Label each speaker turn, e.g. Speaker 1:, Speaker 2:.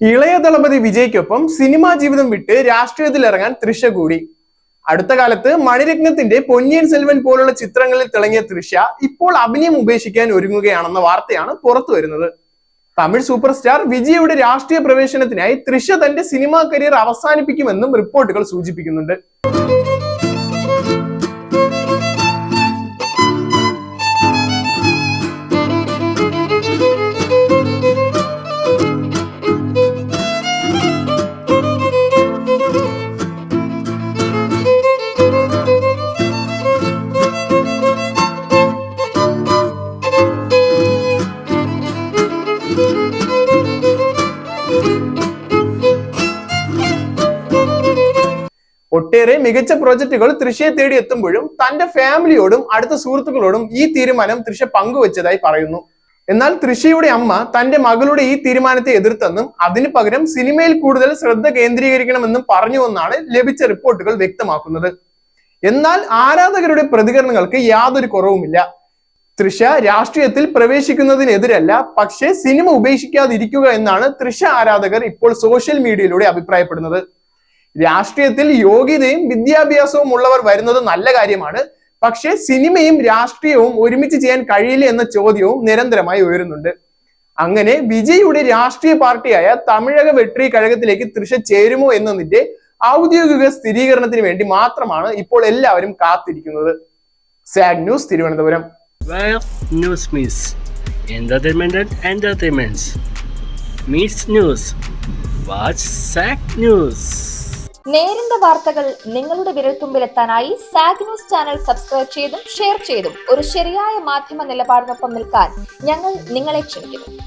Speaker 1: ഇളയ ദളപതി വിജയ്ക്കൊപ്പം സിനിമാ ജീവിതം വിട്ട് രാഷ്ട്രീയത്തിൽ ഇറങ്ങാൻ തൃഷ കൂടി. അടുത്ത കാലത്ത് മണിരത്നത്തിന്റെ പൊന്നിയിൻ സെൽവൻ പോലുള്ള ചിത്രങ്ങളിൽ തിളങ്ങിയ തൃഷ ഇപ്പോൾ അഭിനയം ഉപേക്ഷിക്കാൻ ഒരുങ്ങുകയാണെന്ന വാർത്തയാണ് പുറത്തു വരുന്നത്. തമിഴ് സൂപ്പർ സ്റ്റാർ വിജയുടെ രാഷ്ട്രീയ പ്രവേശനത്തിനായി തൃഷ തന്റെ സിനിമാ കരിയർ അവസാനിപ്പിക്കുമെന്നും റിപ്പോർട്ടുകൾ സൂചിപ്പിക്കുന്നുണ്ട്. ഒട്ടേറെ മികച്ച പ്രോജക്റ്റുകൾ തൃഷയെ തേടി എത്തുമ്പോഴും തന്റെ ഫാമിലിയോടും അടുത്ത സുഹൃത്തുക്കളോടും ഈ തീരുമാനം തൃഷ പങ്കുവച്ചതായി പറയുന്നു. എന്നാൽ തൃഷയുടെ അമ്മ തന്റെ മകളുടെ ഈ തീരുമാനത്തെ എതിർത്തെന്നും അതിനു പകരം സിനിമയിൽ കൂടുതൽ ശ്രദ്ധ കേന്ദ്രീകരിക്കണമെന്നും പറഞ്ഞുവെന്നാണ് ലഭിച്ച റിപ്പോർട്ടുകൾ വ്യക്തമാക്കുന്നത്. എന്നാൽ ആരാധകരുടെ പ്രതികരണങ്ങൾക്ക് യാതൊരു കുറവുമില്ല. തൃഷ രാഷ്ട്രീയത്തിൽ പ്രവേശിക്കുന്നതിനെതിരല്ല, പക്ഷേ സിനിമ ഉപേക്ഷിക്കാതിരിക്കുക എന്നാണ് തൃഷ ആരാധകർ ഇപ്പോൾ സോഷ്യൽ മീഡിയയിലൂടെ അഭിപ്രായപ്പെടുന്നത്. രാഷ്ട്രീയത്തിൽ യോഗ്യതയും വിദ്യാഭ്യാസവും ഉള്ളവർ വരുന്നത് നല്ല കാര്യമാണ്, പക്ഷേ സിനിമയും രാഷ്ട്രീയവും ഒരുമിച്ച് ചെയ്യാൻ കഴിയില്ല എന്ന ചോദ്യവും നിരന്തരമായി ഉയരുന്നുണ്ട്. അങ്ങനെ വിജയുടെ രാഷ്ട്രീയ പാർട്ടിയായ തമിഴക വെട്രി കഴകത്തിലേക്ക് തൃഷ ചേരുമോ എന്നതിന്റെ ഔദ്യോഗിക സ്ഥിരീകരണത്തിന് വേണ്ടി മാത്രമാണ് ഇപ്പോൾ എല്ലാവരും കാത്തിരിക്കുന്നത്. Zag news, Thiruvananthapuram.
Speaker 2: News means entertainment and entertainment meets news. Watch SAG News.
Speaker 3: നേരിന്റെ വാർത്തകൾ നിങ്ങളുടെ വിരൽത്തുമ്പിലെത്താനായി സാഗ് ന്യൂസ് ചാനൽ സബ്സ്ക്രൈബ് ചെയ്തും ഷെയർ ചെയ്തും ഒരു ശരിയായ മാധ്യമ നിലപാടിനൊപ്പം നിൽക്കാൻ ഞങ്ങൾ നിങ്ങളെ ക്ഷണിക്കുന്നു.